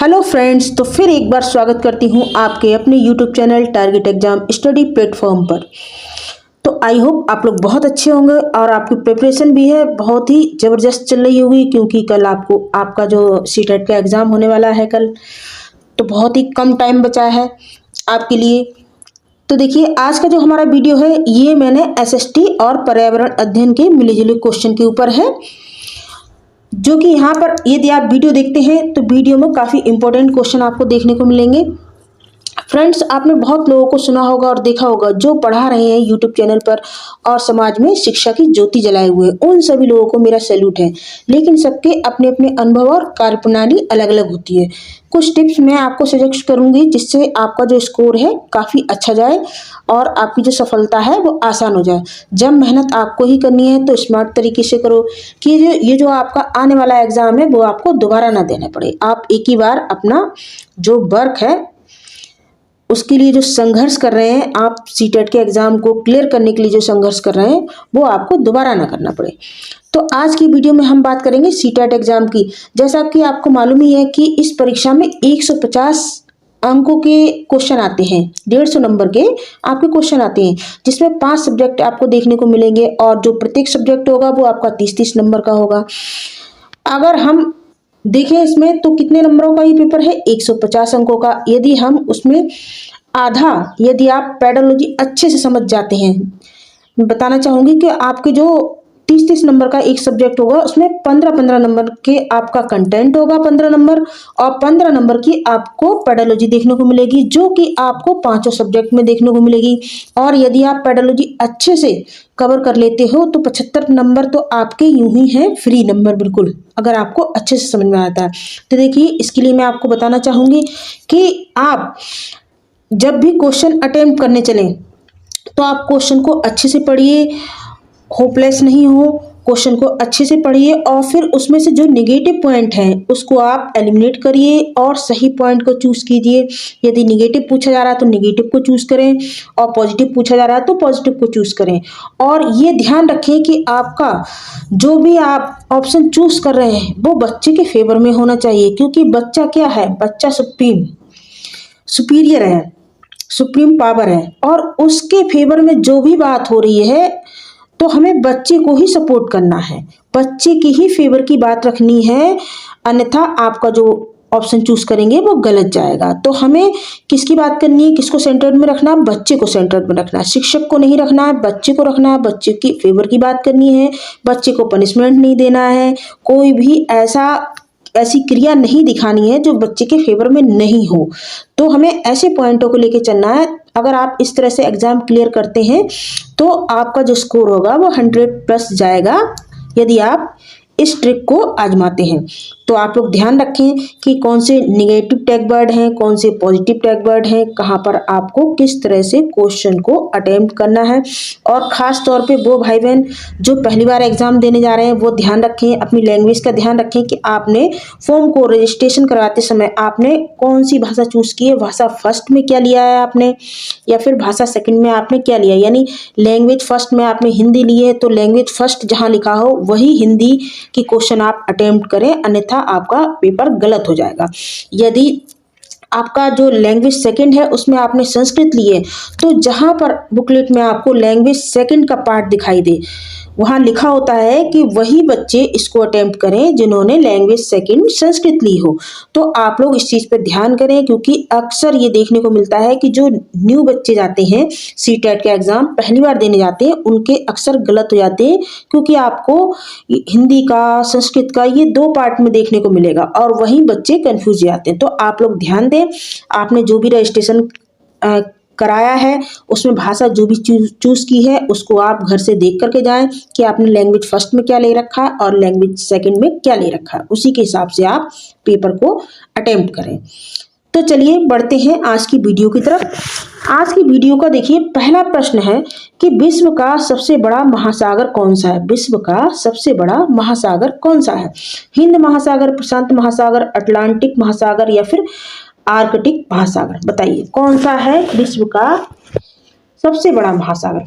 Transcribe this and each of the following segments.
Hello friends, तो फिर एक बार स्वागत करती हूँ आपके अपने YouTube channel target exam study platform पर। तो आई होप आप लोग बहुत अच्छे होंगे और आपकी प्रिपरेशन भी है बहुत ही ज़बरदस्त चल रही होगी, क्योंकि कल आपको आपका जो सीटेट का एग्ज़ाम होने वाला है कल, तो बहुत ही कम टाइम बचा है आपके लिए। तो देखिए, आज का जो हमारा वीडियो है ये मैंने एसएसटी और पर्यावरण अध्ययन के मिले जुले क्वेश्चन के ऊपर है, जो कि यहाँ पर यदि आप वीडियो देखते हैं तो वीडियो में काफ़ी इंपॉर्टेंट क्वेश्चन आपको देखने को मिलेंगे। फ्रेंड्स, आपने बहुत लोगों को सुना होगा और देखा होगा जो पढ़ा रहे हैं यूट्यूब चैनल पर और समाज में शिक्षा की ज्योति जलाए हुए, उन सभी लोगों को मेरा सैल्यूट है। लेकिन सबके अपने अपने अनुभव और कार्यप्रणाली अलग अलग होती है। कुछ टिप्स मैं आपको सजेस्ट करूंगी जिससे आपका जो स्कोर है काफ़ी अच्छा जाए और आपकी जो सफलता है वो आसान हो जाए। जब मेहनत आपको ही करनी है तो स्मार्ट तरीके से करो कि ये जो आपका आने वाला एग्ज़ाम है वो आपको दोबारा ना देना पड़े। आप एक ही बार अपना जो वर्क है उसके लिए जो संघर्ष कर रहे हैं, आप सीटेट के एग्ज़ाम को क्लियर करने के लिए जो संघर्ष कर रहे हैं वो आपको दोबारा ना करना पड़े। तो आज की वीडियो में हम बात करेंगे सीटेट एग्ज़ाम की। जैसा कि आपको मालूम ही है कि इस परीक्षा में 150 अंकों के क्वेश्चन आते हैं, 150 नंबर के आपके क्वेश्चन आते हैं, जिसमें 5 सब्जेक्ट आपको देखने को मिलेंगे और जो प्रत्येक सब्जेक्ट होगा वो आपका 30-30 नंबर का होगा। अगर हम देखें इसमें तो कितने नंबरों का ये पेपर है, 150 अंकों का। यदि हम उसमें आधा, यदि आप पेडोलॉजी अच्छे से समझ जाते हैं, मैं बताना चाहूँगी कि आपके जो 30-30 नंबर का एक सब्जेक्ट होगा उसमें 15-15 नंबर के आपका कंटेंट होगा, 15 नंबर, और 15 नंबर की आपको पेडोलॉजी देखने को मिलेगी, जो कि आपको पांचों सब्जेक्ट में देखने को मिलेगी। और यदि आप पेडोलॉजी अच्छे से कवर कर लेते हो तो 75 नंबर तो आपके यूं ही हैं फ्री नंबर, बिल्कुल, अगर आपको अच्छे से समझ में आता है। तो देखिए, इसके लिए मैं आपको बताना चाहूँगी कि आप जब भी क्वेश्चन अटेम्प्ट करने चलें तो आप क्वेश्चन को अच्छे से पढ़िए, होपलेस नहीं हो, क्वेश्चन को अच्छे से पढ़िए और फिर उसमें से जो नेगेटिव पॉइंट हैं उसको आप एलिमिनेट करिए और सही पॉइंट को चूज कीजिए। यदि नेगेटिव पूछा जा रहा है तो नेगेटिव को चूज करें और पॉजिटिव पूछा जा रहा है तो पॉजिटिव को चूज करें। और ये ध्यान रखें कि आपका जो भी आप ऑप्शन चूज कर रहे हैं वो बच्चे के फेवर में होना चाहिए, क्योंकि बच्चा क्या है, बच्चा सुपीरियर है, सुप्रीम पावर है, और उसके फेवर में जो भी बात हो रही है तो हमें बच्चे को ही सपोर्ट करना है, बच्चे की ही फेवर की बात रखनी है, अन्यथा आपका जो ऑप्शन चूज करेंगे वो गलत जाएगा। तो हमें किसकी बात करनी है, किसको सेंटर्ड में रखना है, बच्चे को सेंटर्ड में रखना है, शिक्षक को नहीं रखना है, बच्चे को रखना है, बच्चे की फेवर की बात करनी है, बच्चे को पनिशमेंट नहीं देना है, कोई भी ऐसी क्रिया नहीं दिखानी है जो बच्चे के फेवर में नहीं हो। तो हमें ऐसे पॉइंटों को लेके चलना है। अगर आप इस तरह से एग्जाम क्लियर करते हैं तो आपका जो स्कोर होगा वो 100+ जाएगा, यदि आप इस ट्रिक को आजमाते हैं। तो आप लोग ध्यान रखें कि कौन से निगेटिव टैग वर्ड हैं, कौन से पॉजिटिव टैग वर्ड हैं, कहाँ पर आपको किस तरह से क्वेश्चन को अटेम्प्ट करना है। और ख़ास तौर पे वो भाई बहन जो पहली बार एग्ज़ाम देने जा रहे हैं वो ध्यान रखें, अपनी लैंग्वेज का ध्यान रखें कि आपने फॉर्म को रजिस्ट्रेशन करवाते समय आपने कौन सी भाषा चूज़ की है, भाषा फर्स्ट में क्या लिया है आपने, या फिर भाषा सेकंड में आपने क्या लिया। यानी लैंग्वेज फर्स्ट में आपने हिंदी ली है तो लैंग्वेज फर्स्ट जहाँ लिखा हो वही हिंदी की क्वेश्चन आप अटेम्प्ट करें, अन्यथा आपका पेपर गलत हो जाएगा। यदि आपका जो लैंग्वेज सेकंड है उसमें आपने संस्कृत ली है तो जहां पर बुकलेट में आपको लैंग्वेज सेकंड का पार्ट दिखाई दे वहां लिखा होता है कि वही बच्चे इसको अटेम्प्ट करें जिन्होंने लैंग्वेज सेकंड संस्कृत ली हो। तो आप लोग इस चीज़ पर ध्यान करें, क्योंकि अक्सर ये देखने को मिलता है कि जो न्यू बच्चे जाते हैं सीटेट का एग्ज़ाम पहली बार देने जाते हैं उनके अक्सर गलत हो जाते हैं, क्योंकि आपको हिंदी का, संस्कृत का, ये 2 पार्ट में देखने को मिलेगा और वहीं बच्चे कंफ्यूज हो जाते हैं। तो आप लोग ध्यान दें, आपने जो भी रजिस्ट्रेशन कराया है उसमें भाषा जो भी चूज की है उसको आप घर से देख करके जाएं कि आपने लैंग्वेज फर्स्ट में क्या ले रखा है और लैंग्वेज सेकंड में क्या ले रखा है, उसी के हिसाब से आप पेपर को अटेम्प्ट करें। तो चलिए बढ़ते हैं आज की वीडियो की तरफ। आज की वीडियो का देखिए, पहला प्रश्न है कि विश्व का सबसे बड़ा महासागर कौन सा है। विश्व का सबसे बड़ा महासागर कौन सा है? हिंद महासागर, प्रशांत महासागर, अटलांटिक महासागर या फिर आर्कटिक महासागर? बताइए कौन सा है विश्व का सबसे बड़ा महासागर।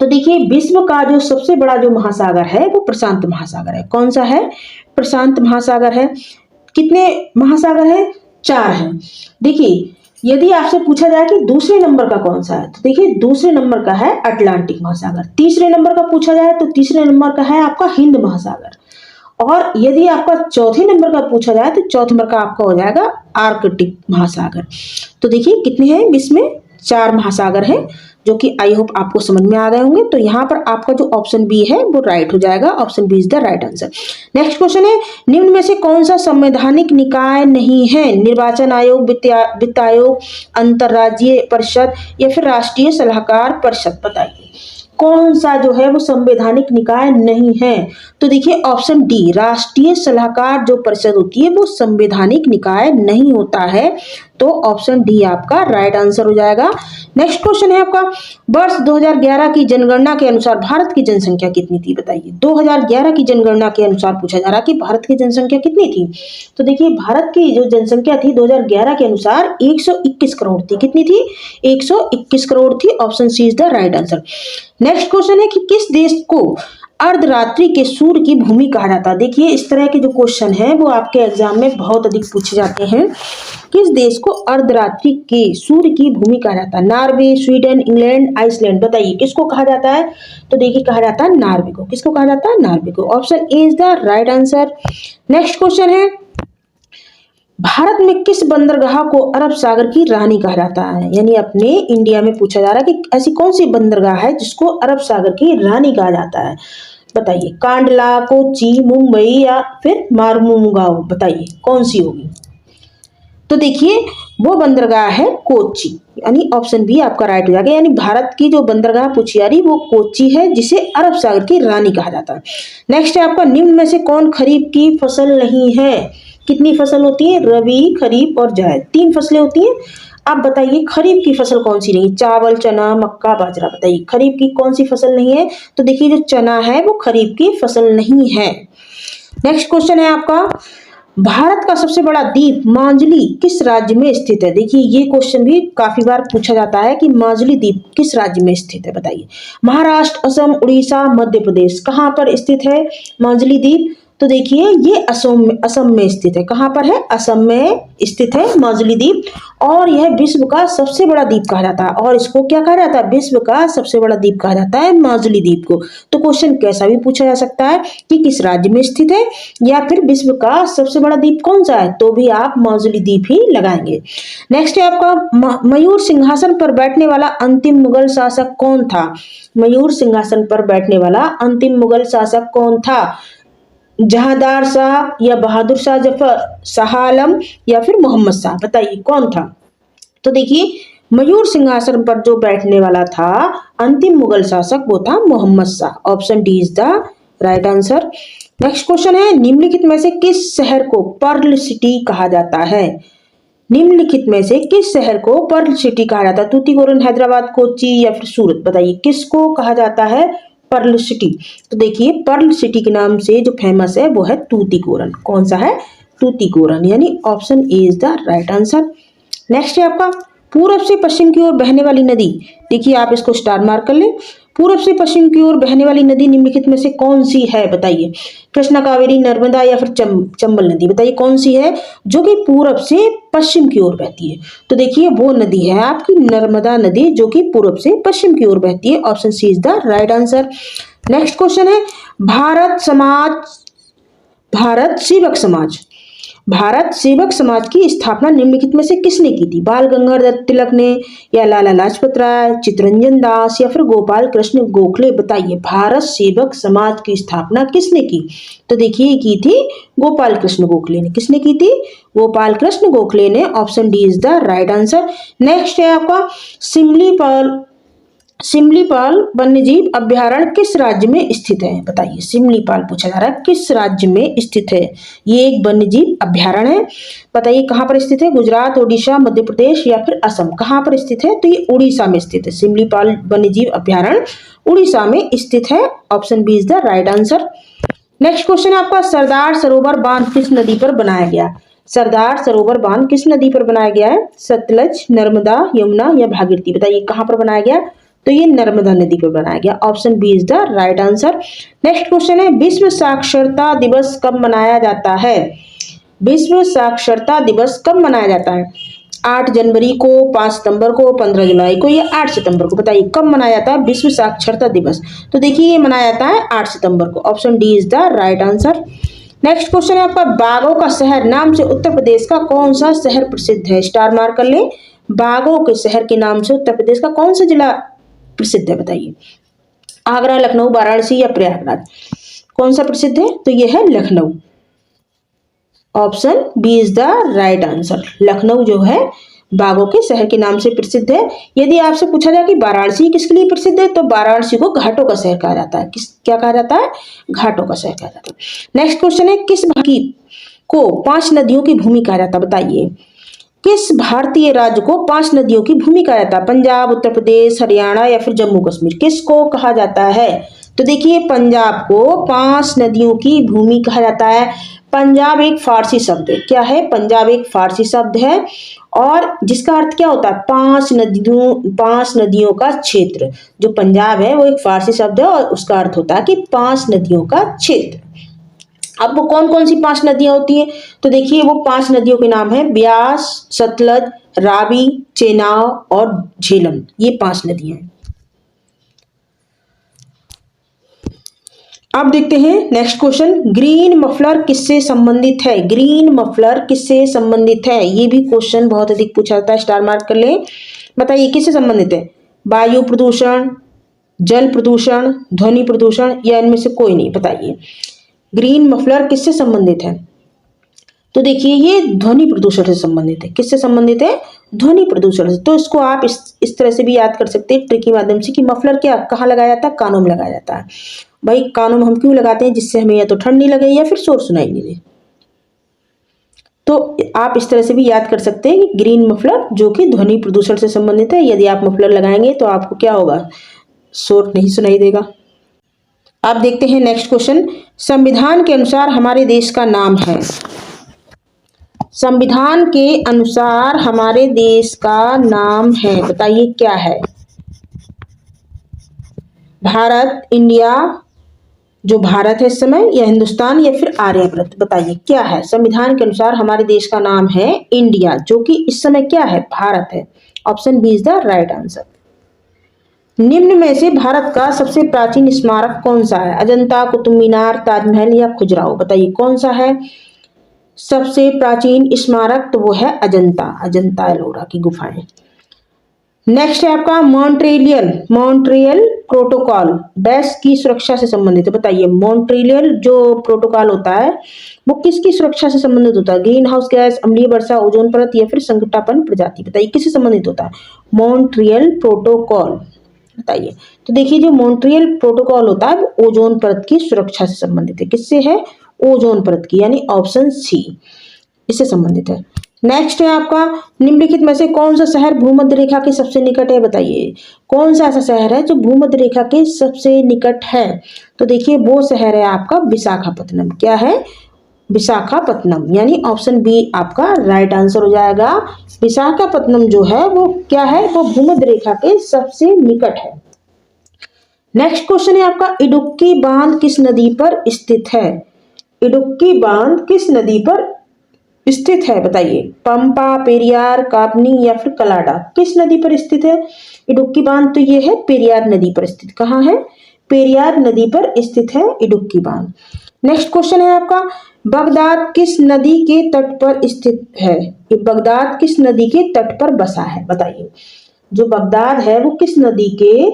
तो देखिए, विश्व का जो सबसे बड़ा जो महासागर है वो प्रशांत महासागर है। कौन सा है? प्रशांत महासागर है। कितने महासागर है? 4 हैं। देखिए यदि आपसे पूछा जाए कि दूसरे नंबर का कौन सा है, तो देखिए दूसरे नंबर का है अटलांटिक महासागर। तीसरे नंबर का पूछा जाए तो तीसरे नंबर का है आपका हिंद महासागर। और यदि आपका चौथे नंबर का पूछा जाए तो चौथे नंबर का आपका हो जाएगा आर्कटिक महासागर। तो देखिए कितने हैं, इसमें 4 महासागर हैं, जो कि आई होप आपको समझ में आ गए होंगे। तो यहाँ पर आपका जो ऑप्शन बी है वो राइट हो जाएगा, option B is the right answer. Next question है, निम्न में से कौन सा संवैधानिक निकाय नहीं है? निर्वाचन आयोग, वित्त आयोग, अंतर्राज्यीय परिषद या फिर राष्ट्रीय सलाहकार परिषद? बताइए कौन सा जो है वो संवैधानिक निकाय नहीं है? तो देखिए ऑप्शन डी, राष्ट्रीय सलाहकार जो परिषद होती है वो संवैधानिक निकाय नहीं होता है। तो ऑप्शन डी आपका राइट आंसर हो जाएगा। नेक्स्ट क्वेश्चन है आपका, वर्ष 2011 की जनगणना के अनुसार भारत की जनसंख्या कितनी थी? बताइए 2011 की जनगणना के अनुसार पूछा जा रहा है कि भारत की जनसंख्या कितनी थी। तो देखिए भारत की जो जनसंख्या थी 2011 के अनुसार 121 करोड़ थी। कितनी थी? 121 करोड़ थी। Option C is the right answer. Next question है कि किस देश को अर्धरात्रि के सूर्य की भूमि कहा जाता है? देखिए इस तरह के जो क्वेश्चन है वो आपके एग्जाम में बहुत अधिक पूछे जाते हैं। किस देश को अर्धरात्रि के सूर्य की भूमि कहा जाता है? Norway, Sweden, England, Iceland? बताइए किसको कहा जाता है? तो देखिए कहा जाता है नॉर्वे को। किसको कहा जाता है? नॉर्वे को। Option A is the right answer. Next question है, भारत में किस बंदरगाह को अरब सागर की रानी कहा जाता है? यानी अपने इंडिया में पूछा जा रहा है कि ऐसी कौन सी बंदरगाह है जिसको अरब सागर की रानी कहा जाता है? बताइए कांडला, कोच्चि, मुंबई या फिर मार्मुगाओ? बताइए कौन सी होगी? तो देखिए वो बंदरगाह है कोच्चि, यानी ऑप्शन बी आपका राइट हो जाएगा। यानी भारत की जो बंदरगाह पूछी जा रही वो कोच्चि है, जिसे अरब सागर की रानी कहा जाता है। नेक्स्ट है आपका, निम्न में से कौन खरीफ की फसल नहीं है? कितनी फसल होती है? रबी, खरीफ और जायद, 3 फसलें होती हैं। आप बताइए खरीफ की फसल कौन सी नहीं है? चावल, चना, मक्का, बाजरा। बताइए खरीफ की कौन सी फसल नहीं है? तो देखिए जो चना है वो खरीफ की फसल नहीं है। नेक्स्ट क्वेश्चन है आपका, भारत का सबसे बड़ा द्वीप माजुली किस राज्य में स्थित है? देखिए ये क्वेश्चन भी काफी बार पूछा जाता है कि माजुली द्वीप किस राज्य में स्थित है? बताइए महाराष्ट्र, असम, उड़ीसा, मध्य प्रदेश? कहाँ पर स्थित है माजुली द्वीप? तो देखिए ये असम में स्थित है। कहाँ पर है? असम में स्थित है माजुली द्वीप। और यह विश्व का सबसे बड़ा द्वीप कहा जाता है। और इसको क्या कहा जाता है? विश्व का सबसे बड़ा द्वीप कहा जाता है माजुली द्वीप को। तो क्वेश्चन कैसा भी पूछा जा सकता है कि किस राज्य में स्थित है या फिर विश्व का सबसे बड़ा द्वीप कौन सा है, तो भी आप माजुली द्वीप ही लगाएंगे। नेक्स्ट है आपका, मयूर सिंहासन पर बैठने वाला अंतिम मुगल शासक कौन था? मयूर सिंहासन पर बैठने वाला अंतिम मुगल शासक कौन था? जहांदार शाह या बहादुर शाह जफर, शाह आलम या फिर मोहम्मद शाह? बताइए कौन था? तो देखिए मयूर सिंहासन पर जो बैठने वाला था अंतिम मुगल शासक वो था Mohammad Shah. Option D is the right answer. Next question है, निम्नलिखित में से किस शहर को पर्ल सिटी कहा जाता है? निम्नलिखित में से किस शहर को पर्ल सिटी कहा जाता है? तूतीकोरन, हैदराबाद, कोच्चि या फिर सूरत? बताइए किसको कहा जाता है पर्ल सिटी? तो देखिए पर्ल सिटी के नाम से जो फेमस है वो है तूतीकोरन। कौन सा है? तूतीकोरन, यानी option A is the right answer. Next है आपका, पूर्व से पश्चिम की ओर बहने वाली नदी। देखिए आप इसको स्टार मार्क कर लें। पूर्व से पश्चिम की ओर बहने वाली नदी निम्नलिखित में से कौन सी है? बताइए कृष्णा, कावेरी, नर्मदा या फिर चंबल नदी? बताइए कौन सी है जो कि पूर्व से पश्चिम की ओर बहती है? तो देखिए वो नदी है आपकी नर्मदा नदी, जो कि पूर्व से पश्चिम की ओर बहती है। Option C is the right answer. Next question है, भारत सेवक समाज की स्थापना निम्नलिखित में से किसने की थी? बाल गंगाधर तिलक ने या लाला लाजपत राय, चित्तरंजन दास या फिर गोपाल कृष्ण गोखले? बताइए भारत सेवक समाज की स्थापना किसने की? तो देखिए की थी गोपाल कृष्ण गोखले ने। किसने की थी? गोपाल कृष्ण गोखले ने। Option D is the right answer. Next है आपका, सिमलीपाल वन्यजीव अभ्यारण्य किस राज्य में स्थित है? बताइए सिमलीपाल पूछा जा रहा है किस राज्य में स्थित है? ये एक वन्यजीव अभ्यारण्य है। बताइए कहाँ पर स्थित है? गुजरात, ओडिशा, मध्य प्रदेश या फिर असम? कहाँ पर स्थित है? तो ये उड़ीसा में स्थित है। सिमलीपाल वन्यजीव अभ्यारण्य उड़ीसा में स्थित है। Option B is the right answer. Next question आपका, सरदार सरोवर बांध किस नदी पर बनाया गया? सरदार सरोवर बांध किस नदी पर बनाया गया है? सतलज, नर्मदा, यमुना या भागीरथी? बताइए कहाँ पर बनाया गया? तो ये नर्मदा नदी पर बनाया गया। Option B is the right answer. Next question है, विश्व साक्षरता दिवस कब मनाया जाता है? विश्व साक्षरता दिवस कब मनाया जाता है? 8 जनवरी को, 5 सितंबर को, 15 जुलाई को या 8 सितंबर को? बताइए कब मनाया जाता है विश्व साक्षरता दिवस? तो देखिए ये मनाया जाता है 8 सितंबर को। Option D is the right answer. Next question है आपका, बाघों का शहर नाम से उत्तर प्रदेश का कौन सा शहर प्रसिद्ध है? स्टार मार्क कर ले। बाघों के शहर के नाम से उत्तर प्रदेश का कौन सा जिला प्रसिद्ध है? बताइए। आगरा, लखनऊ, वाराणसी या प्रयागराज? कौन सा प्रसिद्ध है? तो यह है Lucknow. Option B is the right answer. Lucknow जो है बाघों के शहर के नाम से प्रसिद्ध है। यदि आपसे पूछा जाए कि वाराणसी किसके लिए प्रसिद्ध है, तो वाराणसी को घाटों का शहर कहा जाता है। क्या कहा जाता है? घाटों का शहर कहा जाता है। नेक्स्ट क्वेश्चन है, किस भारत को 5 नदियों की भूमि कहा जाता है? बताइए। किस भारतीय राज्य को 5 नदियों की भूमि कहा जाता है? पंजाब, उत्तर प्रदेश, हरियाणा या फिर जम्मू कश्मीर? किसको कहा जाता है? तो देखिए पंजाब को 5 नदियों की भूमि कहा जाता है। पंजाब एक फारसी शब्द है। क्या है? पंजाब एक फारसी शब्द है और जिसका अर्थ क्या होता है? 5 नदियों का क्षेत्र। जो पंजाब है वो एक फारसी शब्द है और उसका अर्थ होता है कि 5 नदियों का क्षेत्र। अब वो कौन कौन सी 5 नदियां होती हैं? तो देखिए वो 5 नदियों के नाम है ब्यास, सतलज, रावी, चेनाब और झेलम। ये 5 नदियां हैं। अब देखते हैं नेक्स्ट क्वेश्चन, ग्रीन मफलर किससे संबंधित है? ग्रीन मफलर किससे संबंधित है? ये भी क्वेश्चन बहुत अधिक पूछा जाता है। स्टार मार्क कर ले। बताइए किससे संबंधित है? वायु प्रदूषण, जल प्रदूषण, ध्वनि प्रदूषण या इनमें से कोई नहीं? बताइए ग्रीन मफलर किससे संबंधित है? तो देखिए ये ध्वनि प्रदूषण से संबंधित है। किससे संबंधित है? ध्वनि प्रदूषण से। तो इसको आप इस तरह से भी याद कर सकते हैं ट्रिक के माध्यम से कि मफलर क्या कहाँ लगाया जाता है? कानों में लगाया जाता है। भाई कानों में हम क्यों लगाते हैं? जिससे हमें या तो ठंड नहीं लगे या फिर शोर सुनाई नहीं दे। तो आप इस तरह से भी याद कर सकते हैं कि ग्रीन मफलर जो कि ध्वनि प्रदूषण से संबंधित है। यदि आप मफलर लगाएंगे तो आपको क्या होगा? शोर नहीं सुनाई देगा। आप देखते हैं नेक्स्ट क्वेश्चन, संविधान के अनुसार हमारे देश का नाम है। संविधान के अनुसार हमारे देश का नाम है, बताइए क्या है? भारत, इंडिया, जो भारत है इस समय, या हिंदुस्तान या फिर आर्यव्रत? बताइए क्या है? संविधान के अनुसार हमारे देश का नाम है इंडिया, जो कि इस समय क्या है? भारत है। Option B is the right answer. निम्न में से भारत का सबसे प्राचीन स्मारक कौन सा है? अजंता, कुतुब मीनार, ताजमहल या खजुराहो? बताइए कौन सा है सबसे प्राचीन स्मारक? तो वो है अजंता एलोरा की गुफाएं। नेक्स्ट है आपका मॉन्ट्रियल प्रोटोकॉल डैश की सुरक्षा से संबंधित है। बताइए मॉन्ट्रियल जो प्रोटोकॉल होता है वो किसकी सुरक्षा से संबंधित होता है? ग्रीन हाउस गैस, अम्लीय वर्षा, ओजोन परत या फिर संकटापन्न प्रजाति? बताइए किससे संबंधित होता है मॉन्ट्रियल प्रोटोकॉल? बताइए। तो देखिए जो मॉन्ट्रियल प्रोटोकॉल होता है वो ओजोन परत की सुरक्षा से संबंधित है। किससे है? ओजोन परत की, यानी ऑप्शन सी इससे संबंधित है। नेक्स्ट है आपका, निम्नलिखित में से कौन सा शहर भूमध्य रेखा के सबसे निकट है? बताइए कौन सा ऐसा शहर है जो भूमध्य रेखा के सबसे निकट है? तो देखिए वो शहर है आपका विशाखापत्तनम। क्या है? विशाखापत्तनम, यानी ऑप्शन बी आपका राइट आंसर हो जाएगा। विशाखापत्तनम जो है वो क्या है? वो भूमध्य रेखा के सबसे निकट है। नेक्स्ट क्वेश्चन है आपका, इडुक्की बांध किस नदी पर स्थित है? इडुक्की बांध किस नदी पर स्थित है? बताइए पंपा, पेरियार, कापनी या फिर कलाडा? किस नदी पर स्थित है इडुक्की बांध? तो ये है पेरियार नदी पर स्थित। कहाँ है? पेरियार नदी पर स्थित है इडुक्की बांध। नेक्स्ट क्वेश्चन है आपका, बगदाद किस नदी के तट पर स्थित है? ये बगदाद किस नदी के तट पर बसा है? बताइए जो बगदाद है वो किस नदी के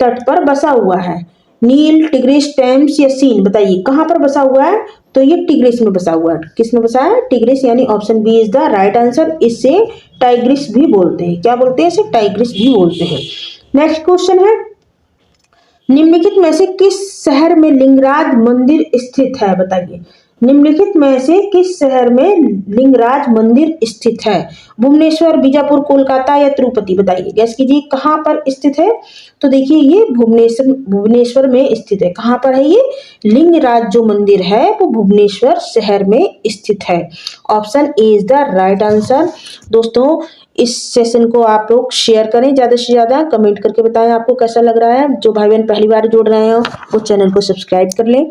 तट पर बसा हुआ है? नील, टिग्रिस, टेम्स या सीन? बताइए कहाँ पर बसा हुआ है? तो ये टिग्रिस में बसा हुआ है। किस में बसा है? टिग्रिस, यानी option B is the right answer. इसे टाइग्रिस भी बोलते हैं। क्या बोलते हैं इसे? टाइग्रिस भी बोलते हैं। नेक्स्ट क्वेश्चन है, निम्नलिखित में से किस शहर में लिंगराज मंदिर स्थित है? बताइए निम्नलिखित में से किस शहर में लिंगराज मंदिर स्थित है? भुवनेश्वर, बीजापुर, कोलकाता या तिरुपति? बताइए गैस कीजिए कहाँ पर स्थित है? तो देखिए ये भुवनेश्वर में स्थित है। कहाँ पर है ये? लिंगराज जो मंदिर है वो भुवनेश्वर शहर में स्थित है। Option A is the right answer. दोस्तों इस सेशन को आप लोग शेयर करें ज्यादा से ज्यादा, कमेंट करके बताएं आपको कैसा लग रहा है। जो भाई बहन पहली बार जुड़ रहे हो वो चैनल को सब्सक्राइब कर लें।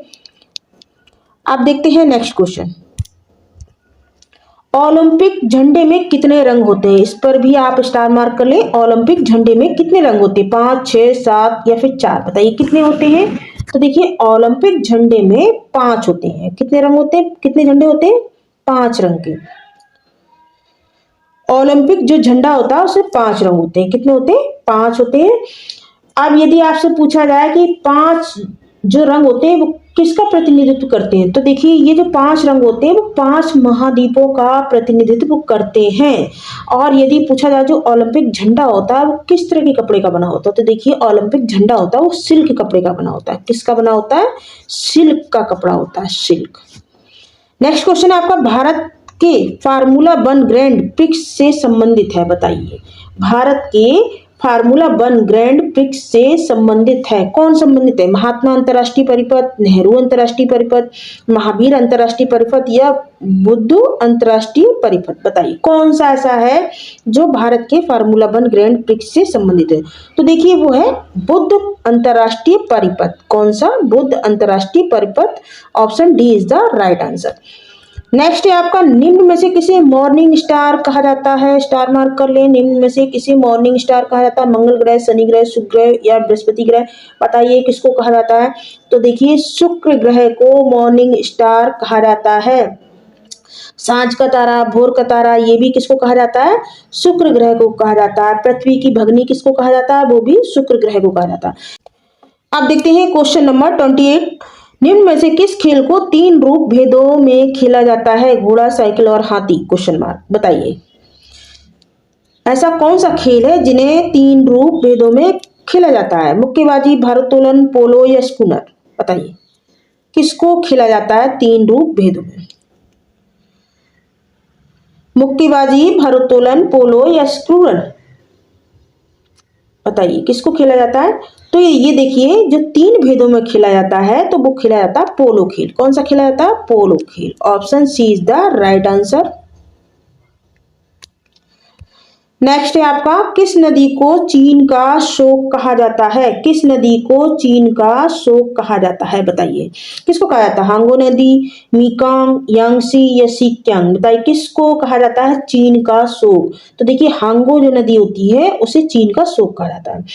आप देखते हैं नेक्स्ट क्वेश्चन, ओलंपिक झंडे में कितने रंग होते हैं? इस पर भी आप स्टार मार्क कर लें। ओलंपिक झंडे में कितने रंग होते हैं? 5, 6, 7 या फिर 4? बताइए कितने होते हैं? तो देखिए ओलंपिक झंडे में 5 होते हैं। कितने रंग होते हैं? कितने झंडे होते हैं? 5 रंग के। ओलंपिक जो झंडा होता है उसमें 5 रंग होते हैं। कितने होते हैं? 5 होते हैं। अब यदि आपसे पूछा जाए कि 5 जो रंग होते हैं वो किसका प्रतिनिधित्व करते हैं, तो देखिए ये जो 5 रंग होते हैं वो 5 महाद्वीपों का प्रतिनिधित्व करते हैं। और यदि पूछा जाए जो ओलंपिक झंडा होता है वो किस तरह के कपड़े का बना होता है, तो देखिए ओलंपिक झंडा होता है वो सिल्क कपड़े का बना होता है। किसका बना होता है? सिल्क का कपड़ा होता है, सिल्क। नेक्स्ट क्वेश्चन है आपका, भारत के फार्मूला 1 ग्रैंड प्रिक्स से संबंधित है। बताइए भारत के फार्मूला 1 ग्रैंड प्रिक्स से संबंधित है। कौन संबंधित है? महात्मा अंतर्राष्ट्रीय परिपथ, नेहरू अंतर्राष्ट्रीय परिपथ, महावीर अंतर्राष्ट्रीय परिपथ या बुद्ध अंतर्राष्ट्रीय परिपथ? बताइए कौन सा ऐसा है जो भारत के फार्मूला 1 ग्रैंड प्रिक्स से संबंधित है? तो देखिए वो है बुद्ध अंतर्राष्ट्रीय परिपथ। कौन सा? बुद्ध अंतर्राष्ट्रीय परिपथ। Option D is the right answer. Next है आपका, निम्न में से किसे मॉर्निंग स्टार कहा जाता है? स्टार मार्क कर लें। निम्न में से किसे मॉर्निंग स्टार कहा जाता है? मंगल ग्रह, शनि ग्रह, शुक्र ग्रह या बृहस्पति ग्रह? बताइए किसको कहा जाता है? तो देखिए शुक्र ग्रह को मॉर्निंग स्टार कहा जाता है। सांझ का तारा, भोर का तारा, ये भी किसको कहा जाता है? शुक्र ग्रह को कहा जाता है। पृथ्वी की भगनी किसको कहा जाता है? वो भी शुक्र ग्रह को कहा जाता है। अब देखते हैं क्वेश्चन नंबर 28। निम्न में से किस खेल को 3 रूप भेदों में खेला जाता है? घोड़ा, साइकिल और हाथी? Question mark. बताइए ऐसा कौन सा खेल है जिन्हें 3 रूप भेदों में खेला जाता है? मुक्केबाजी, भारोत्तोलन, पोलो या स्कूनर? बताइए किसको खेला जाता है 3 रूप भेदों में? मुक्केबाजी, भारोत्तोलन, पोलो या स्कूनर? बताइए किसको खेला जाता है? तो ये देखिए जो 3 भेदों में खेला जाता है तो वो खेला जाता है पोलो खेल। कौन सा खेला जाता है? पोलो खेल। Option C is the right answer. Next है आपका, किस नदी को चीन का शोक कहा जाता है? किस नदी को चीन का शोक कहा जाता है? बताइए किसको कहा जाता है? हांगो नदी, मीकांग, यांगसी या सिक्यांग? बताइए किसको कहा जाता है चीन का शोक? तो देखिए हांगो जो नदी होती है उसे चीन का शोक कहा जाता है।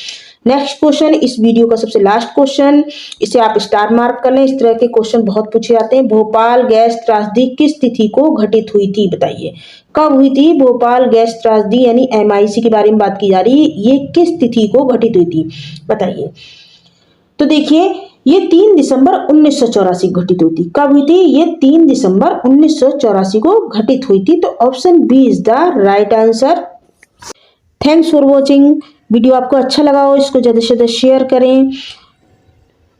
नेक्स्ट क्वेश्चन, इस वीडियो का सबसे लास्ट क्वेश्चन, इसे आप स्टार मार्क कर लें। इस तरह के क्वेश्चन बहुत पूछे जाते हैं। भोपाल गैस त्रासदी किस तिथि को घटित हुई थी? बताइए कब हुई थी भोपाल गैस त्रासदी, यानी MIC के बारे में बात की जा रही है, ये किस तिथि को घटित हुई थी? बताइए। तो देखिए ये 3 दिसंबर 1984 घटित हुई थी। कब हुई थी? ये 3 दिसंबर 1984 को घटित हुई थी। तो option B is the right answer. Thanks for watching. Video आपको अच्छा लगा हो इसको ज़्यादा से ज़्यादा शेयर करें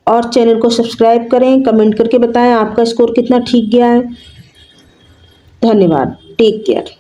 और चैनल को सब्सक्राइब करें। कमेंट करके बताएं आपका स्कोर कितना ठीक गया है। धन्यवाद। Take care.